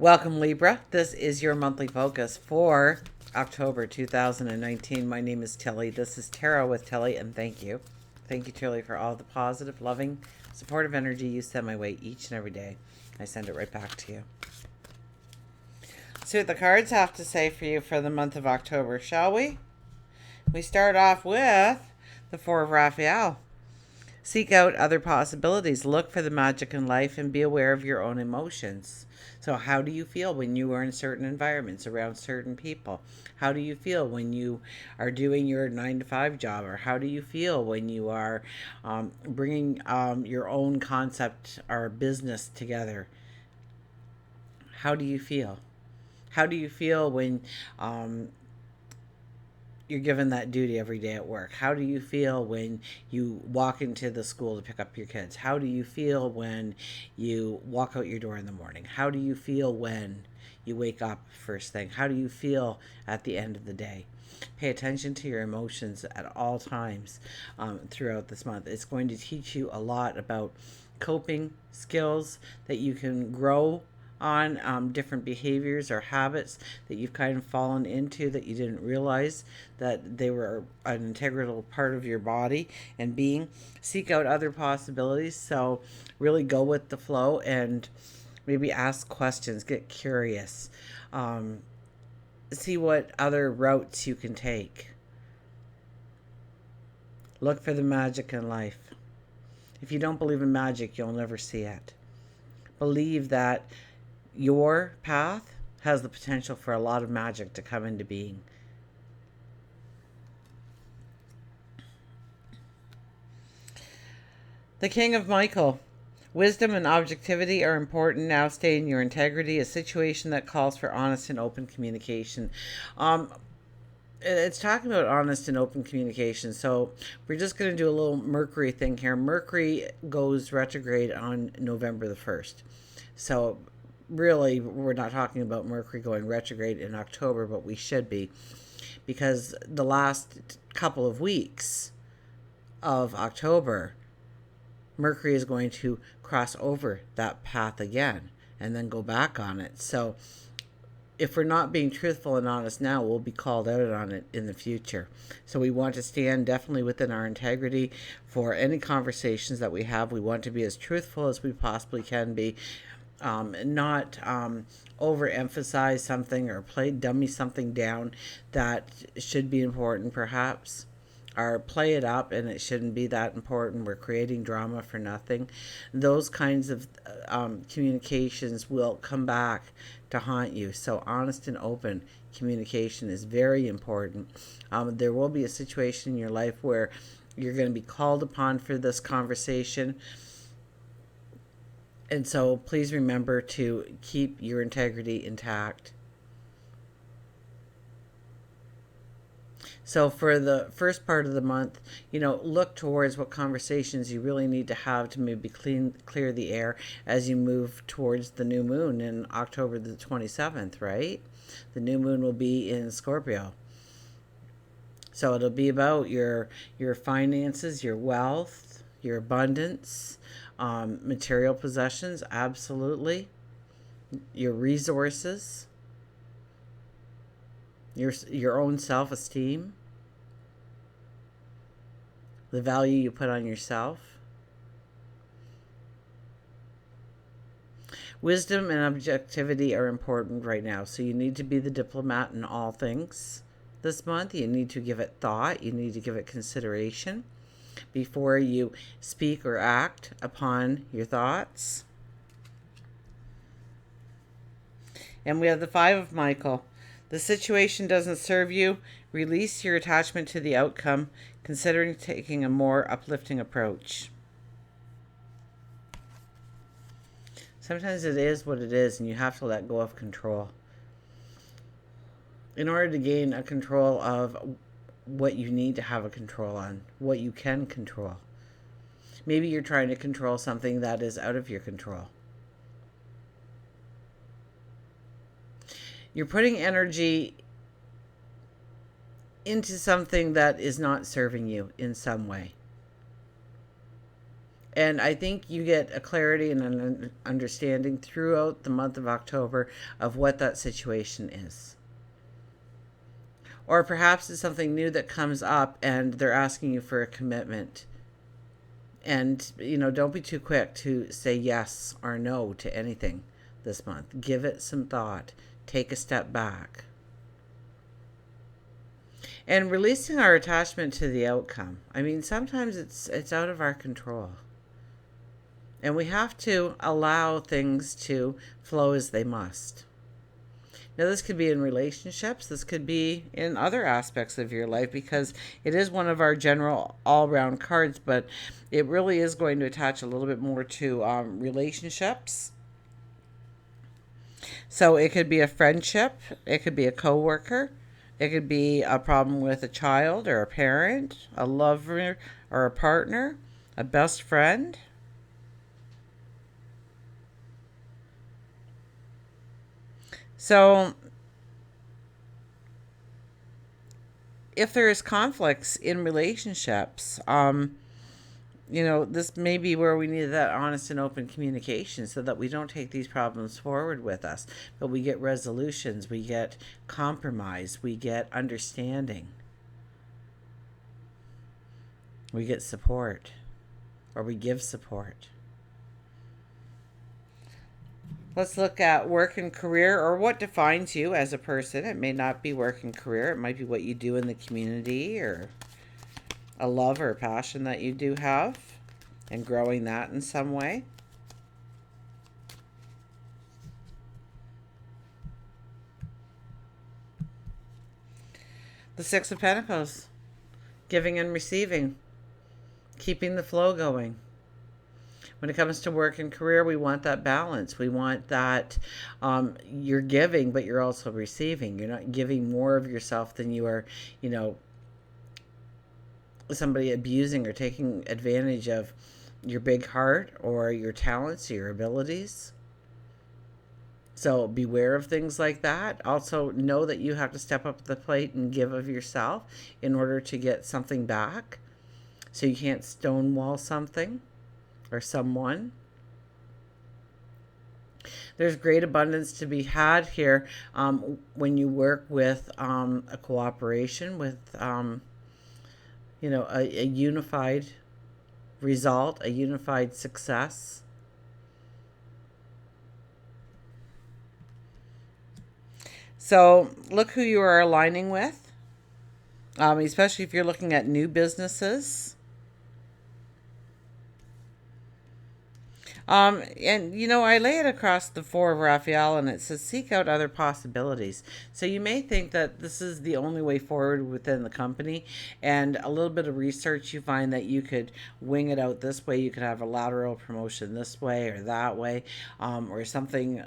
Welcome, Libra. This is your monthly focus for October 2019. My name is Tilly. This is Tarot with Tilly, and thank you. Thank you, Tilly, for all the positive, loving, supportive energy you send my way each and every day. I send it right back to you. See what the cards have to say for you for the month of October, shall we? We start off with the Four of Raphael. Seek out other possibilities. Look for the magic in life and be aware of your own emotions. So how do you feel when you are in certain environments around certain people? How do you feel when you are doing your 9-to-5 job? Or how do you feel when you are bringing your own concept or business together? How do you feel? How do you feel when you're given that duty every day at work? How do you feel when you walk into the school to pick up your kids? How do you feel when you walk out your door in the morning? How do you feel when you wake up first thing? How do you feel at the end of the day? Pay attention to your emotions at all times throughout this month. It's going to teach you a lot about coping skills that you can grow on, different behaviors or habits that you've kind of fallen into that you didn't realize that they were an integral part of your body and being. Seek out other possibilities. So really go with the flow and maybe ask questions, get curious, see what other routes you can take. Look for the magic in life. If you don't believe in magic, you'll never see it. Believe that your path has the potential for a lot of magic to come into being. The King of Michael. Wisdom and objectivity are important. Now stay in your integrity. A situation that calls for honest and open communication. It's talking about honest and open communication. So we're just going to do a little Mercury thing here. Mercury goes retrograde on November the 1st. So really, we're not talking about Mercury going retrograde in October, but we should be, because the last couple of weeks of October, Mercury is going to cross over that path again and then go back on it. So if we're not being truthful and honest now, we'll be called out on it in the future. So we want to stand definitely within our integrity for any conversations that we have. We want to be as truthful as we possibly can be. Not overemphasize something or dummy something down that should be important perhaps, or play it up and it shouldn't be that important. We're creating drama for nothing. Those kinds of communications will come back to haunt you. So honest and open communication is very important. There will be a situation in your life where you're going to be called upon for this conversation. And so please remember to keep your integrity intact. So for the first part of the month, look towards what conversations you really need to have to maybe clear the air as you move towards the new moon in October the 27th, right? The new moon will be in Scorpio. So it'll be about your finances, your wealth, your abundance, material possessions, absolutely, your resources, your own self-esteem, the value you put on yourself. Wisdom and objectivity are important right now, so you need to be the diplomat in all things this month. You need to give it thought. You need to give it consideration before you speak or act upon your thoughts. And we have the Five of Michael. The situation doesn't serve you. Release your attachment to the outcome, considering taking a more uplifting approach. Sometimes it is what it is, and you have to let go of control. In order to gain a control of what you need to have a control on, what you can control. Maybe you're trying to control something that is out of your control. You're putting energy into something that is not serving you in some way. And I think you get a clarity and an understanding throughout the month of October of what that situation is. Or perhaps it's something new that comes up and they're asking you for a commitment. And, don't be too quick to say yes or no to anything this month. Give it some thought. Take a step back. And releasing our attachment to the outcome. I mean, sometimes it's out of our control. And we have to allow things to flow as they must. Now, this could be in relationships. This could be in other aspects of your life, because it is one of our general all-round cards, but it really is going to attach a little bit more to relationships. So it could be a friendship. It could be a coworker. It could be a problem with a child or a parent, a lover or a partner, a best friend. So if there is conflicts in relationships, this may be where we need that honest and open communication, so that we don't take these problems forward with us, but we get resolutions, we get compromise, we get understanding, we get support, or we give support. Let's look at work and career, or what defines you as a person. It may not be work and career. It might be what you do in the community, or a love or a passion that you do have, and growing that in some way. The Six of Pentacles, giving and receiving, keeping the flow going. When it comes to work and career, we want that balance. We want that you're giving, but you're also receiving. You're not giving more of yourself than you are, somebody abusing or taking advantage of your big heart or your talents, your abilities. So beware of things like that. Also know that you have to step up to the plate and give of yourself in order to get something back. So you can't stonewall something or someone. There's great abundance to be had here when you work with a cooperation with, a unified result, a unified success. So look who you are aligning with, especially if you're looking at new businesses. I lay it across the Four of Raphael, and it says seek out other possibilities. So you may think that this is the only way forward within the company, and a little bit of research, you find that you could wing it out this way. You could have a lateral promotion this way or that way, or something,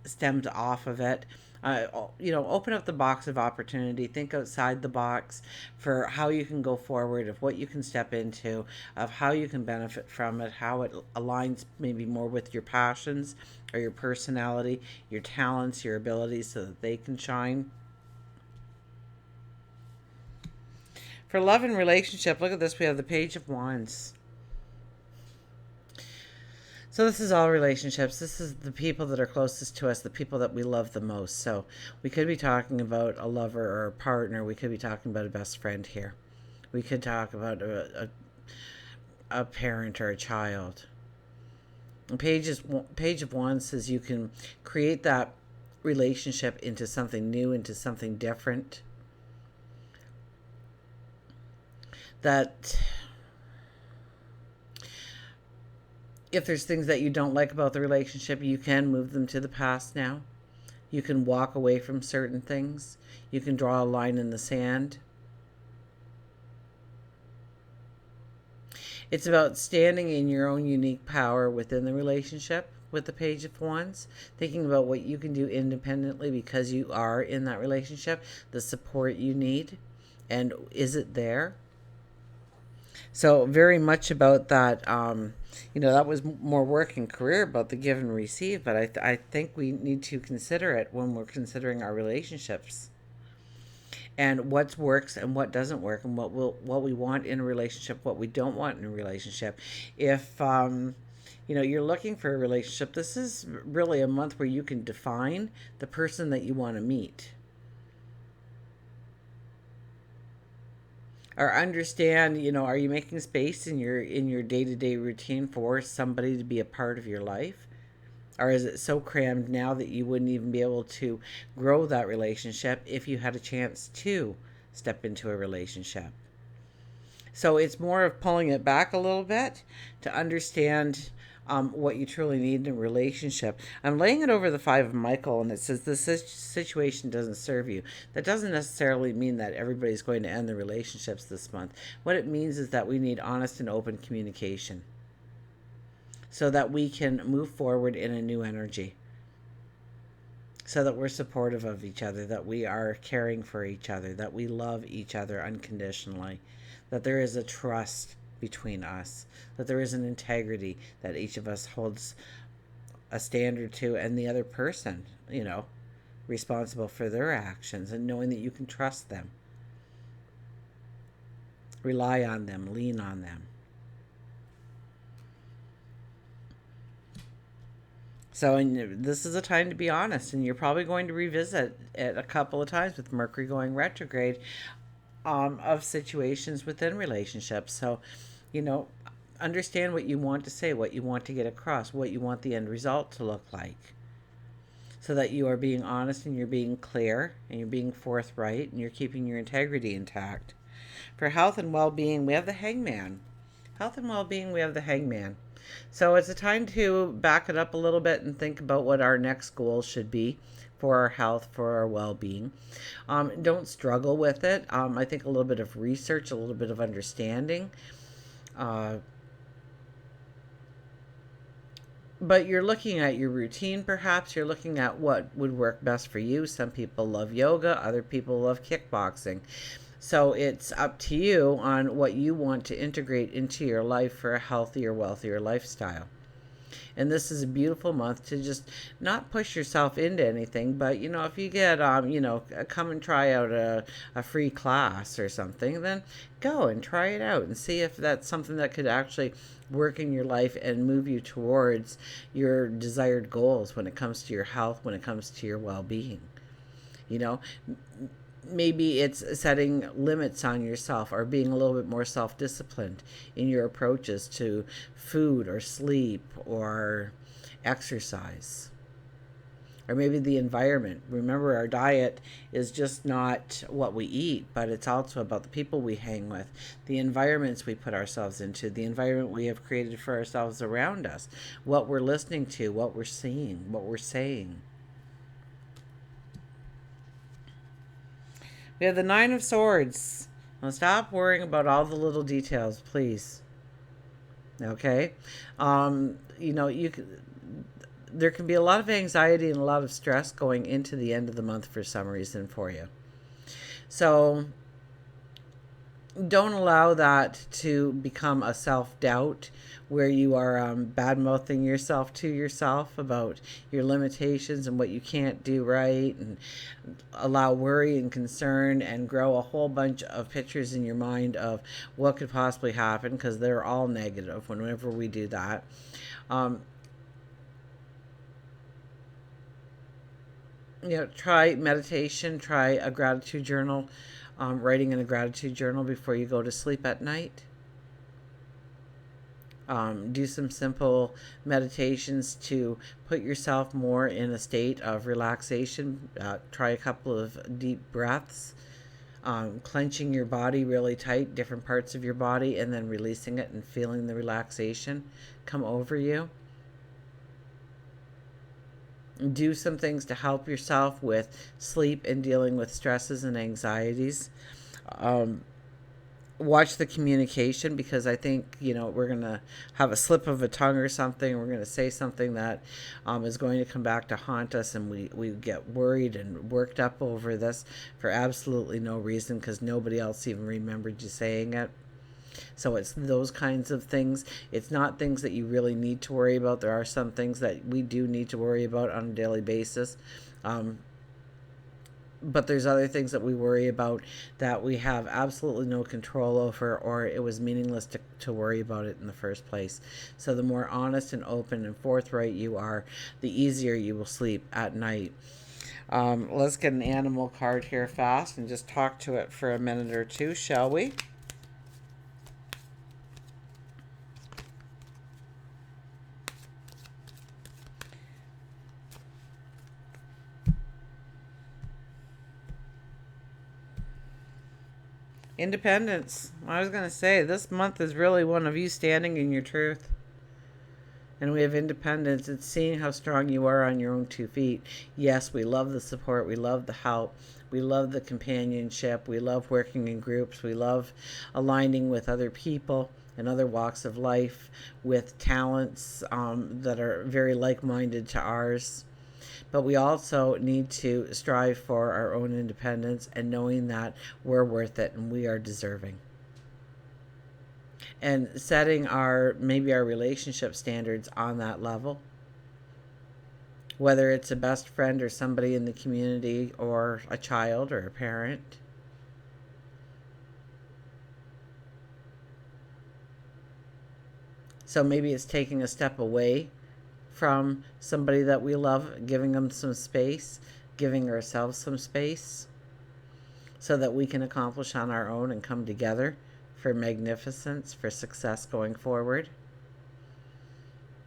stemmed off of it. Open up the box of opportunity. Think outside the box for how you can go forward, of what you can step into, of how you can benefit from it, how it aligns maybe more with your passions or your personality, your talents, your abilities, so that they can shine. For love and relationship, look at this. We have the Page of Wands. So this is all relationships. This is the people that are closest to us, the people that we love the most. So we could be talking about a lover or a partner. We could be talking about a best friend here. We could talk about a parent or a child. And Page of Wands says you can create that relationship into something new, into something different. That if there's things that you don't like about the relationship, you can move them to the past now. You can walk away from certain things. You can draw a line in the sand. It's about standing in your own unique power within the relationship with the Page of Wands, thinking about what you can do independently because you are in that relationship, the support you need, and is it there? So very much about that, that was more work and career, about the give and receive, but I think we need to consider it when we're considering our relationships. and what works and what doesn't work, and what we want in a relationship, what we don't want in a relationship. If you're looking for a relationship, this is really a month where you can define the person that you want to meet, or understand, are you making space in your day-to-day routine for somebody to be a part of your life? Or is it so crammed now that you wouldn't even be able to grow that relationship if you had a chance to step into a relationship? So it's more of pulling it back a little bit to understand what you truly need in a relationship. I'm laying it over the Five of Michael, and it says this situation doesn't serve you. That doesn't necessarily mean that everybody's going to end the relationships this month. What it means is that we need honest and open communication so that we can move forward in a new energy, so that we're supportive of each other, that we are caring for each other, that we love each other unconditionally, that there is a trust between us, that there is an integrity that each of us holds a standard to, and the other person, responsible for their actions, and knowing that you can trust them, rely on them, lean on them. So this is a time to be honest, and you're probably going to revisit it a couple of times with Mercury going retrograde, of situations within relationships. So, understand what you want to say, what you want to get across, what you want the end result to look like, so that you are being honest and you're being clear and you're being forthright and you're keeping your integrity intact. For health and well-being, we have the Hangman. Health and well-being, we have the Hangman. So it's a time to back it up a little bit and think about what our next goals should be for our health, for our well-being. Don't struggle with it. I think a little bit of research, a little bit of understanding. But you're looking at your routine, perhaps. You're looking at what would work best for you. Some people love yoga. Other people love kickboxing. So it's up to you on what you want to integrate into your life for a healthier, wealthier lifestyle. And this is a beautiful month to just not push yourself into anything, but if you get come and try out a free class or something, then go and try it out and see if that's something that could actually work in your life and move you towards your desired goals when it comes to your health, when it comes to your well-being. Maybe it's setting limits on yourself, or being a little bit more self-disciplined in your approaches to food or sleep or exercise. Or maybe the environment. Remember, our diet is just not what we eat, but it's also about the people we hang with, the environments we put ourselves into, the environment we have created for ourselves around us, what we're listening to, what we're seeing, what we're saying. We have the Nine of Swords. Now stop worrying about all the little details, please. Okay? There can be a lot of anxiety and a lot of stress going into the end of the month for some reason for you. So don't allow that to become a self-doubt where you are bad-mouthing yourself to yourself about your limitations and what you can't do right, and allow worry and concern and grow a whole bunch of pictures in your mind of what could possibly happen, because they're all negative whenever we do that. Try meditation, try a gratitude journal, writing in a gratitude journal before you go to sleep at night. Do some simple meditations to put yourself more in a state of relaxation. Try a couple of deep breaths, clenching your body really tight, different parts of your body, and then releasing it and feeling the relaxation come over you. Do some things to help yourself with sleep and dealing with stresses and anxieties. Watch the communication, because I think, we're going to have a slip of a tongue or something. We're going to say something that is going to come back to haunt us, and we get worried and worked up over this for absolutely no reason, because nobody else even remembered you saying it. So it's those kinds of things. It's not things that you really need to worry about. There are some things that we do need to worry about on a daily basis. but there's other things that we worry about that we have absolutely no control over, or it was meaningless to worry about it in the first place. So the more honest and open and forthright you are, the easier you will sleep at night. Let's get an animal card here fast and just talk to it for a minute or two, shall we? Independence. I was going to say, this month is really one of you standing in your truth. And we have independence. It's seeing how strong you are on your own 2 feet. Yes, we love the support. We love the help. We love the companionship. We love working in groups. We love aligning with other people in other walks of life with talents that are very like-minded to ours. But we also need to strive for our own independence and knowing that we're worth it and we are deserving. And setting maybe our relationship standards on that level, whether it's a best friend or somebody in the community or a child or a parent. So maybe it's taking a step away from somebody that we love, giving them some space, giving ourselves some space so that we can accomplish on our own and come together for magnificence, for success going forward.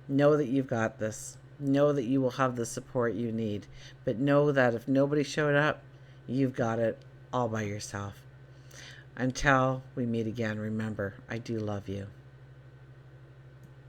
Know that you've got this. Know that you will have the support you need. But know that if nobody showed up, you've got it all by yourself. Until we meet again, remember, I do love you.